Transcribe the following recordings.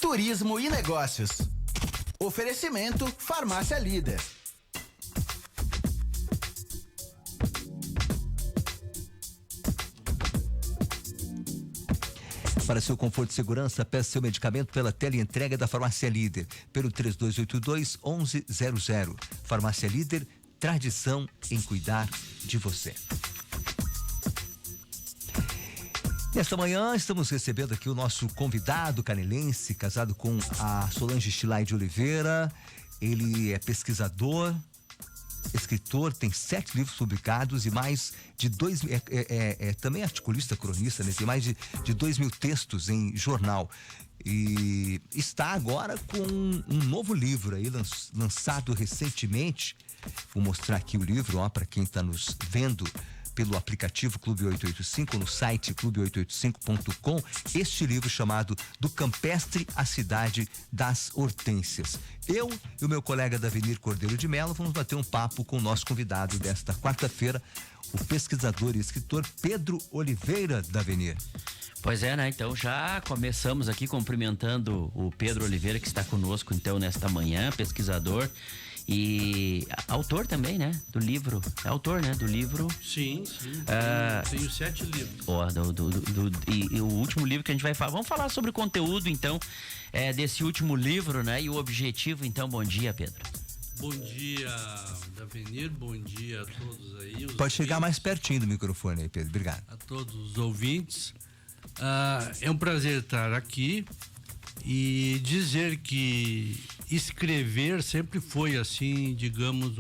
turismo e negócios. Oferecimento Farmácia Líder. Para seu conforto e segurança, peça seu medicamento pela teleentrega da Farmácia Líder, pelo 3282-1100. Farmácia Líder, tradição em cuidar de você. Nesta manhã, estamos recebendo aqui o nosso convidado canelense, casado com a Solange Chilai de Oliveira. Ele é pesquisador, escritor, tem 7 livros publicados e mais de 2 mil, também articulista, cronista, né? Tem mais de 2 mil textos em jornal. E está agora com um novo livro aí, lançado recentemente. Vou mostrar aqui o livro, ó, para quem está nos vendo pelo aplicativo Clube 885, no site clube885.com, este livro chamado Do Campestre à Cidade das Hortênsias. Eu e o meu colega Davenir Cordeiro de Mello vamos bater um papo com o nosso convidado desta quarta-feira, o pesquisador e escritor Pedro Oliveira. Davenir. Pois é, né? Então já começamos aqui cumprimentando o Pedro Oliveira, que está conosco então nesta manhã, pesquisador e autor também, né? Do livro. É autor, né? Do livro. Sim. Tenho 7 livros. E o último livro que a gente vai falar. Vamos falar sobre o conteúdo, então, desse último livro, né? E o objetivo, então. Bom dia, Pedro. Bom dia, Davenir. Bom dia a todos aí. Pode chegar mais pertinho do microfone aí, Pedro. Obrigado. A todos os ouvintes. É um prazer estar aqui e dizer que escrever sempre foi assim, digamos,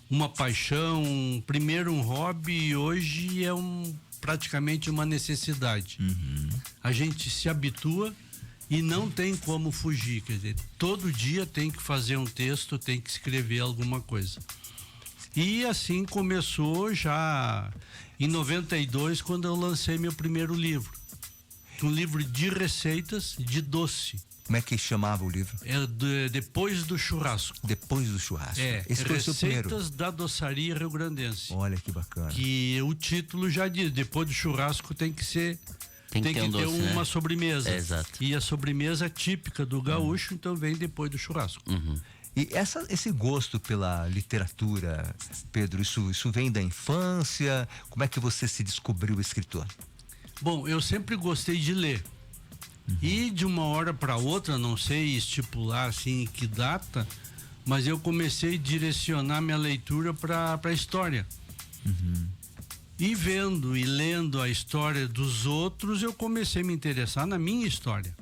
uma paixão, primeiro um hobby e hoje é praticamente uma necessidade. A gente se habitua e não tem como fugir, quer dizer, todo dia tem que fazer um texto, tem que escrever alguma coisa. E assim começou já em 92, quando eu lancei meu primeiro livro. Um livro de receitas de doce. Como é que chamava o livro? Depois do Churrasco. Depois do Churrasco. Esse foi o seu primeiro. Receitas da doçaria rio-grandense. Olha que bacana. Que o título já diz, depois do churrasco tem que ser... Tem que ter um doce, uma, né? Sobremesa. Exato. E a sobremesa típica do gaúcho, então vem depois do churrasco. E esse gosto pela literatura, Pedro, isso vem da infância? Como é que você se descobriu escritor? Bom, eu sempre gostei de ler. E de uma hora para outra, não sei estipular assim que data, mas eu comecei a direcionar minha leitura para a história. E vendo e lendo a história dos outros, eu comecei a me interessar na minha história.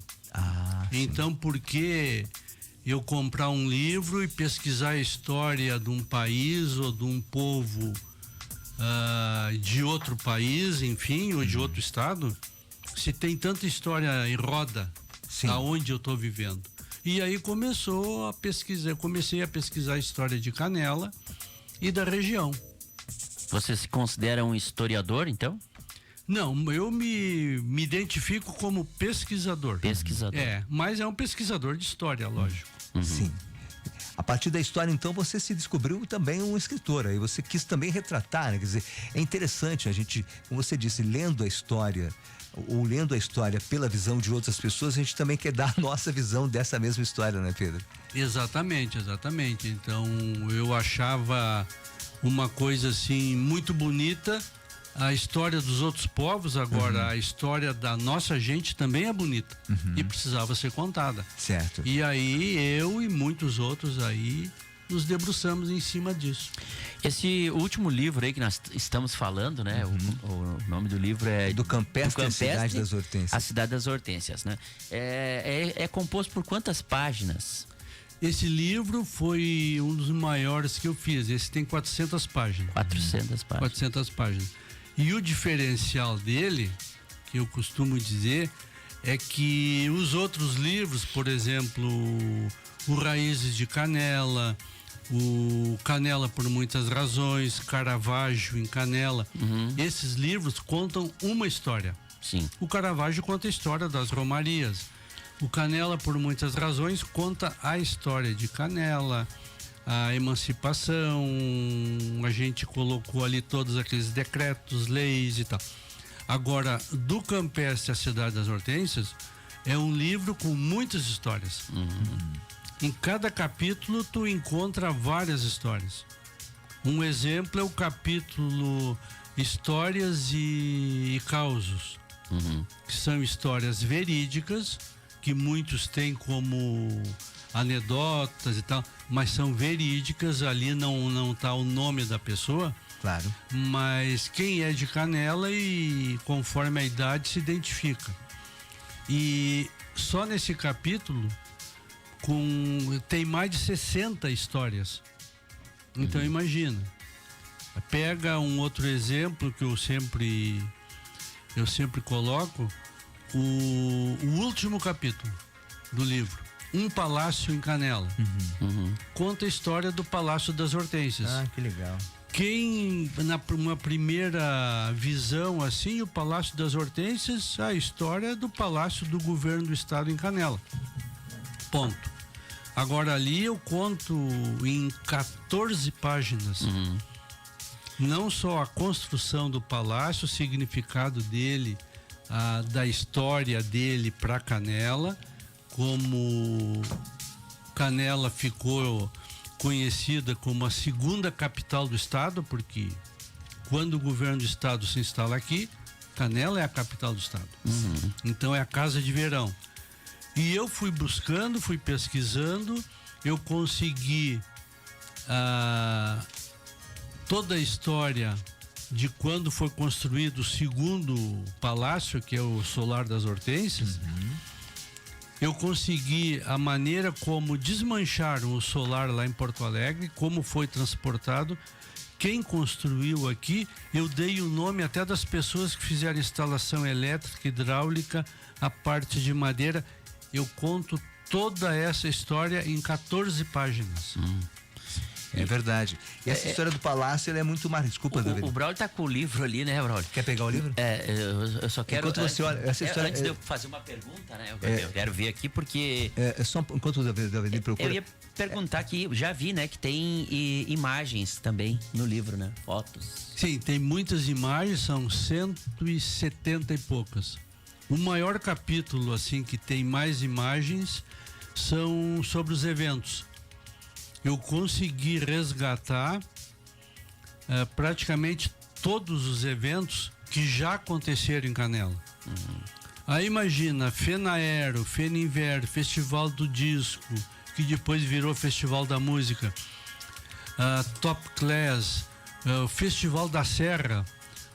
Então, por que eu comprar um livro e pesquisar a história de um país ou de um povo de outro país, enfim, ou de outro estado, se tem tanta história em roda aonde eu estou vivendo? E aí começou a pesquisar, eu comecei a pesquisar a história de Canela e da região. Você se considera um historiador, então? Não, eu me identifico como pesquisador. Pesquisador. Mas é um pesquisador de história, lógico. Sim. A partir da história, então, você se descobriu também um escritor, aí você quis também retratar, né? Quer dizer, é interessante a gente, como você disse, lendo a história, ou lendo a história pela visão de outras pessoas, a gente também quer dar a nossa visão dessa mesma história, né, Pedro? Exatamente. Então, eu achava uma coisa assim, muito bonita, a história dos outros povos, agora a história da nossa gente também é bonita e precisava ser contada. Certo. E aí eu e muitos outros aí nos debruçamos em cima disso. Esse último livro aí que nós estamos falando, né? O nome do livro é Do Campestre, a Cidade das Hortênsias. A Cidade das Hortênsias, né? É composto por quantas páginas? Esse livro foi um dos maiores que eu fiz. Esse tem 400 páginas. 400 páginas. E o diferencial dele, que eu costumo dizer, é que os outros livros, por exemplo, o Raízes de Canela, o Canela por Muitas Razões, Caravaggio em Canela, esses livros contam uma história. Sim. O Caravaggio conta a história das romarias. O Canela por Muitas Razões conta a história de Canela, a emancipação, a gente colocou ali todos aqueles decretos, leis e tal. Agora, do Campestre à Cidade das Hortênsias, É um livro com muitas histórias. Em cada capítulo tu encontra várias histórias. Um exemplo é o capítulo Histórias e Causos, que são histórias verídicas, que muitos têm como anedotas e tal, mas são verídicas, ali não tá o nome da pessoa. Claro. Mas quem é de Canela e conforme a idade se identifica. E só nesse capítulo tem mais de 60 histórias. Então imagina. Pega um outro exemplo que eu sempre coloco, o último capítulo do livro, Um Palácio em Canela. Conta a história do Palácio das Hortênsias. Ah, que legal. Quem, uma primeira visão assim, o Palácio das Hortênsias, a história do Palácio do Governo do Estado em Canela. Ponto. Agora ali eu conto em 14 páginas. Não só a construção do palácio, o significado dele, da história dele para Canela, como Canela ficou conhecida como a segunda capital do estado, porque quando o governo do estado se instala aqui, Canela é a capital do estado. Então é a casa de verão. E eu fui buscando, fui pesquisando, eu consegui toda a história de quando foi construído o segundo palácio, que é o Solar das Hortênsias. Eu consegui a maneira como desmancharam o solar lá em Porto Alegre, como foi transportado, quem construiu aqui. Eu dei o nome até das pessoas que fizeram instalação elétrica, hidráulica, a parte de madeira. Eu conto toda essa história em 14 páginas. É verdade. E essa história do palácio, ela é muito mais. Desculpa, David. O Braulio tá com o livro ali, né, Braulio? Quer pegar o livro? Eu só quero. Enquanto você olha, essa história, antes de eu fazer uma pergunta, né? Eu quero ver aqui porque. Só enquanto o David procura. Eu ia perguntar que já vi, né, que tem imagens também no livro, né? Fotos. Sim, tem muitas imagens, são 170 e poucas. O maior capítulo, assim, que tem mais imagens são sobre os eventos. Eu consegui resgatar praticamente todos os eventos que já aconteceram em Canela. Aí imagina, Fenaero, Feninver, Festival do Disco, que depois virou Festival da Música, Top Class, o Festival da Serra,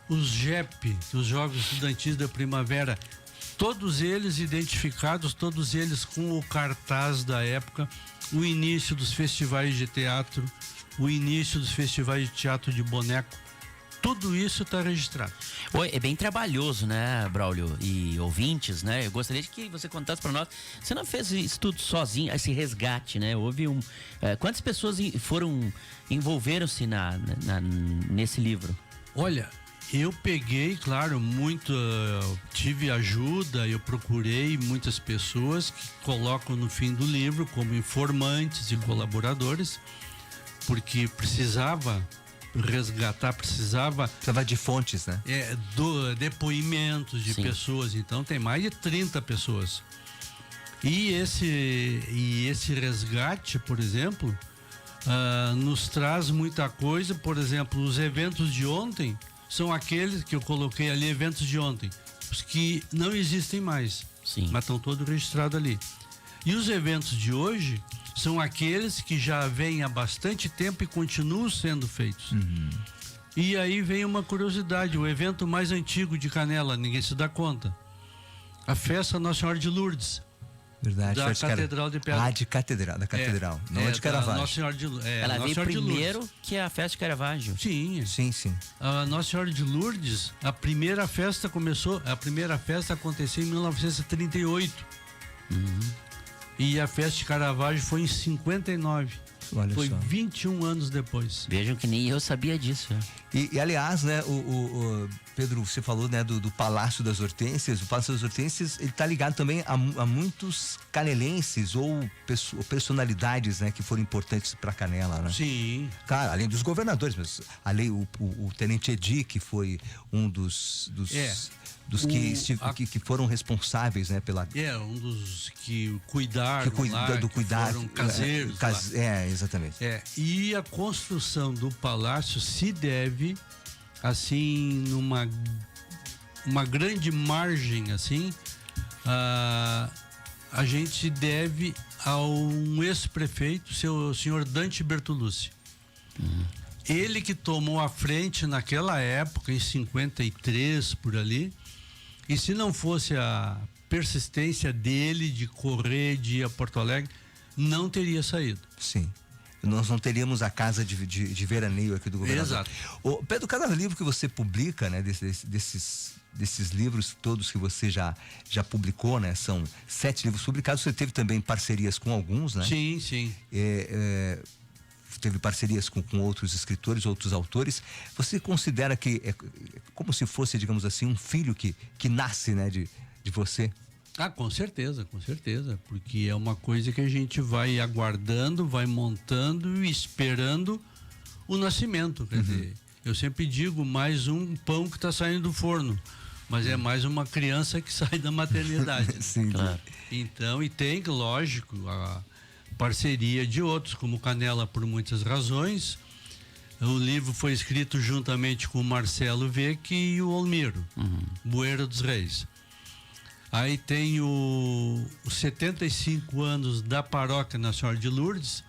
os JEP, os Jogos Estudantis da Primavera, todos eles identificados, todos eles com o cartaz da época, o início dos festivais de teatro, o início dos festivais de teatro de boneco, tudo isso está registrado. Oi, é bem trabalhoso, né, Braulio e ouvintes, né? Eu gostaria de que você contasse para nós. Você não fez isso tudo sozinho, esse resgate, né? Houve quantas pessoas envolveram-se nesse livro? Olha, eu peguei, claro, tive ajuda, eu procurei muitas pessoas que colocam no fim do livro como informantes e colaboradores, porque precisava resgatar, precisava de fontes, né? Depoimentos de pessoas, então tem mais de 30 pessoas. E esse resgate, por exemplo, nos traz muita coisa. Por exemplo, os eventos de ontem são aqueles que eu coloquei ali, eventos de ontem, os que não existem mais. Sim. Mas estão todos registrados ali. E os eventos de hoje são aqueles que já vêm há bastante tempo e continuam sendo feitos. E aí vem uma curiosidade, o evento mais antigo de Canela, ninguém se dá conta. A festa Nossa Senhora de Lourdes. Verdade. Da Catedral de Pedra. Da Catedral. Não de Caravaggio. Nossa Senhora de Lourdes. Ela Nossa veio Senhora primeiro de Lourdes. que a festa de Caravaggio. Sim. A Nossa Senhora de Lourdes, a primeira festa aconteceu em 1938. E a festa de Caravaggio foi em 59. Olha foi só. 21 anos depois. Vejam que nem eu sabia disso. E aliás, né, Pedro, você falou, né, do Palácio das Hortênsias. O Palácio das Hortênsias, ele tá ligado também a muitos canelenses ou personalidades, né, que foram importantes para Canela, né? Sim. Claro, além dos governadores, mas o Tenente Edi, que foi um dos que foram responsáveis, né, pela... Um dos que cuidaram do cuidado, foram caseiros. Exatamente. E a construção do palácio se deve, assim, numa uma grande margem, assim, a gente deve a um ex-prefeito, o senhor Dante Bertolucci. Ele que tomou a frente naquela época, em 53, por ali, e se não fosse a persistência dele de correr, de ir a Porto Alegre, não teria saído. Sim. Nós não teríamos a casa de veraneio aqui do governador. Exato. Pedro, cada livro que você publica, né, desses livros todos que você já publicou, né, são 7 livros publicados. Você teve também parcerias com alguns, né? Sim, sim. Teve parcerias com outros escritores, outros autores. Você considera que é como se fosse, digamos assim, um filho que nasce, né, de você? Com certeza, porque é uma coisa que a gente vai aguardando, vai montando e esperando o nascimento. Quer dizer, eu sempre digo, mais um pão que está saindo do forno, mas é mais uma criança que sai da maternidade. Sim, claro. Então, e tem, lógico, a parceria de outros, como Canela, por muitas razões. O livro foi escrito juntamente com o Marcelo Vecchi e o Olmiro, Bueira dos Reis. Aí tem os 75 anos da Paróquia Nossa Senhora de Lourdes,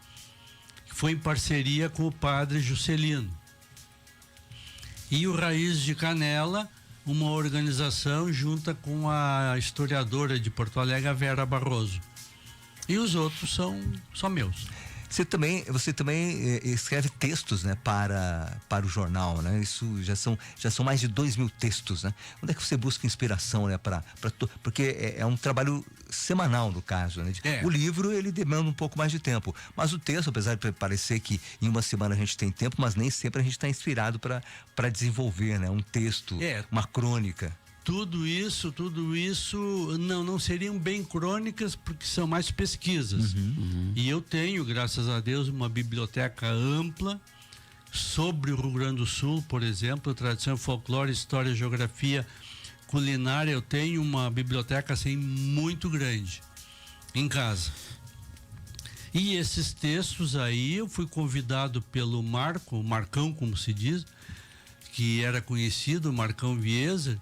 que foi em parceria com o padre Juscelino. E o Raiz de Canela, uma organização junta com a historiadora de Porto Alegre, a Vera Barroso. E os outros são meus. Você também escreve textos, né, para o jornal, né? Isso já são mais de 2.000 textos, né? Onde é que você busca inspiração, né, porque é um trabalho semanal, no caso, né? O livro, ele demanda um pouco mais de tempo, mas o texto, apesar de parecer que em uma semana a gente tem tempo, mas nem sempre a gente está inspirado para desenvolver, né, um texto, uma crônica. Tudo isso não seriam bem crônicas, porque são mais pesquisas. E eu tenho, graças a Deus, uma biblioteca ampla sobre o Rio Grande do Sul, por exemplo, tradição, folclore, história, geografia, culinária. Eu tenho uma biblioteca assim muito grande em casa. E esses textos aí eu fui convidado pelo Marcão, como se diz, que era conhecido, Marcão Viesa,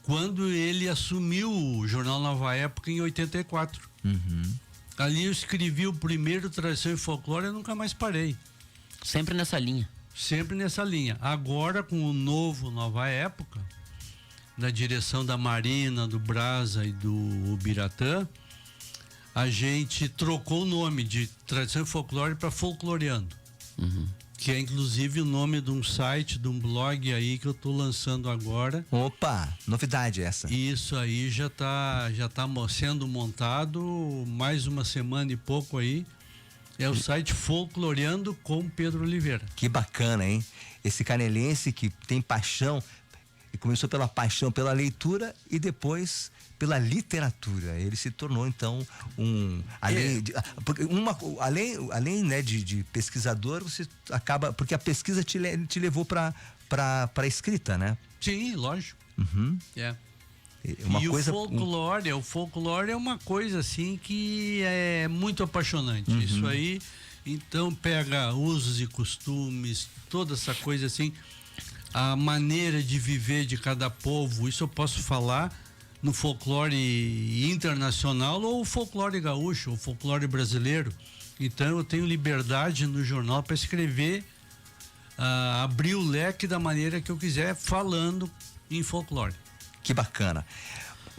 quando ele assumiu o Jornal Nova Época em 84. Ali eu escrevi o primeiro Tradição e Folclore e nunca mais parei. Sempre nessa linha. Sempre nessa linha. Agora, com o novo Nova Época, na direção da Marina, do Brasa e do Ubiratã, a gente trocou o nome de Tradição e Folclore para Folcloreando. Que é inclusive o nome de um site, de um blog aí que eu tô lançando agora. Opa, novidade essa. Isso aí já tá sendo montado, mais uma semana e pouco aí. É o site Folcloreando com Pedro Oliveira. Que bacana, hein? Esse canelense que tem paixão, e começou pela paixão pela leitura e depois pela literatura. Ele se tornou, então, além né, de pesquisador, você acaba, porque a pesquisa te levou para a escrita, né? Sim, lógico. O folclore é uma coisa assim que é muito apaixonante. Isso aí, então, pega usos e costumes, toda essa coisa assim, a maneira de viver de cada povo. Isso eu posso falar no folclore internacional ou folclore gaúcho, ou folclore brasileiro. Então eu tenho liberdade no jornal para escrever, abrir o leque da maneira que eu quiser, falando em folclore. Que bacana.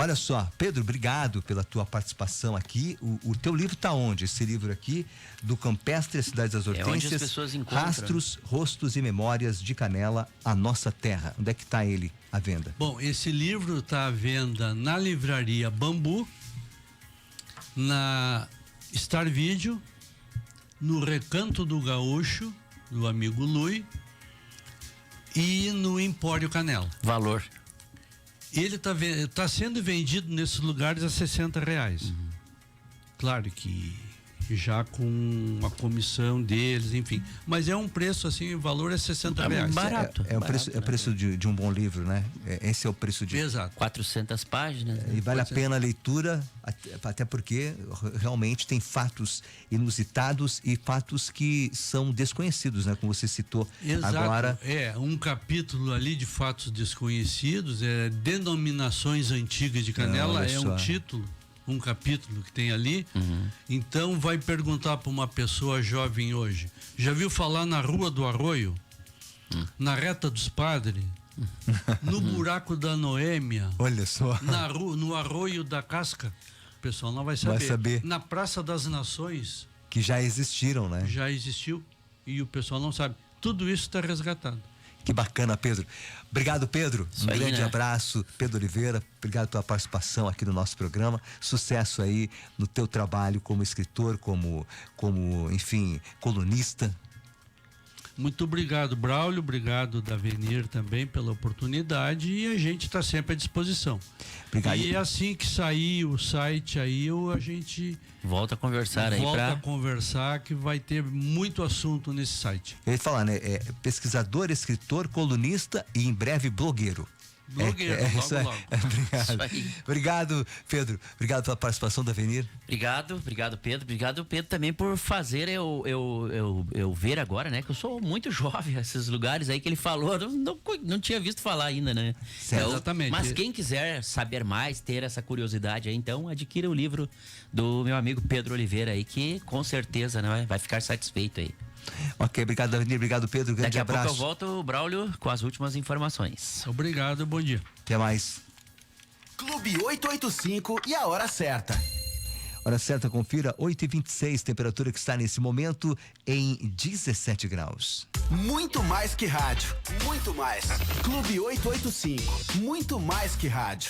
Olha só, Pedro, obrigado pela tua participação aqui. O teu livro está onde? Esse livro aqui, do Campestre, a Cidade das Hortênsias, onde as pessoas encontram. Rastros, Rostos e Memórias de Canela, a Nossa Terra. Onde é que está ele à venda? Bom, esse livro está à venda na livraria Bambu, na Star Video, no Recanto do Gaúcho, do amigo Lui, e no Empório Canela. Valor? Ele tá sendo vendido nesses lugares a R$60. Claro que já com a comissão deles, enfim. Mas é um preço assim, o valor é R$60. Barato. É o preço de um bom livro, né? Esse é o preço de... Exato. 400 páginas. E vale a pena a leitura, até porque realmente tem fatos inusitados e fatos que são desconhecidos, né? Como você citou agora. É, um capítulo ali de fatos desconhecidos, denominações antigas de Canela, é um título, um capítulo que tem ali. Então vai perguntar para uma pessoa jovem hoje, já viu falar na Rua do Arroio? Na Reta dos Padres? No Buraco da Noêmia? Olha só. No Arroio da Casca? O pessoal não vai saber. Vai saber. Na Praça das Nações? Que já existiram, né? Já existiu e o pessoal não sabe. Tudo isso está resgatado. Que bacana, Pedro. Obrigado, Pedro. Isso Um aí, grande né? abraço, Pedro Oliveira. Obrigado pela participação aqui no nosso programa. Sucesso aí no teu trabalho como escritor, como enfim, colunista. Muito obrigado, Braulio. Obrigado, Davenir, também pela oportunidade. E a gente está sempre à disposição. Obrigado. E assim que sair o site aí, a gente Volta a conversar aí volta a pra... conversar, que vai ter muito assunto nesse site. Eu ia falar, né? Pesquisador, escritor, colunista e em breve blogueiro. Blogueiro, Isso aí. logo. Obrigado. Isso aí. Obrigado, Pedro. Obrigado pela participação da Avenir. Obrigado, Pedro. Obrigado, Pedro, também por fazer eu ver agora, né? Que eu sou muito jovem, esses lugares aí que ele falou, eu não tinha visto falar ainda, né? Certo. Exatamente. Mas quem quiser saber mais, ter essa curiosidade aí, então adquira o livro do meu amigo Pedro Oliveira aí, que com certeza, né, vai ficar satisfeito aí. Ok, obrigado, Avenir. Obrigado, Pedro. Grande Daqui a abraço. pouco eu volto, Braulio, com as últimas informações. Obrigado, bom dia. Até mais. Clube 885 e a hora certa. Hora certa, confira, 8h26, temperatura que está nesse momento em 17 graus. Muito mais que rádio. Muito mais. Clube 885. Muito mais que rádio.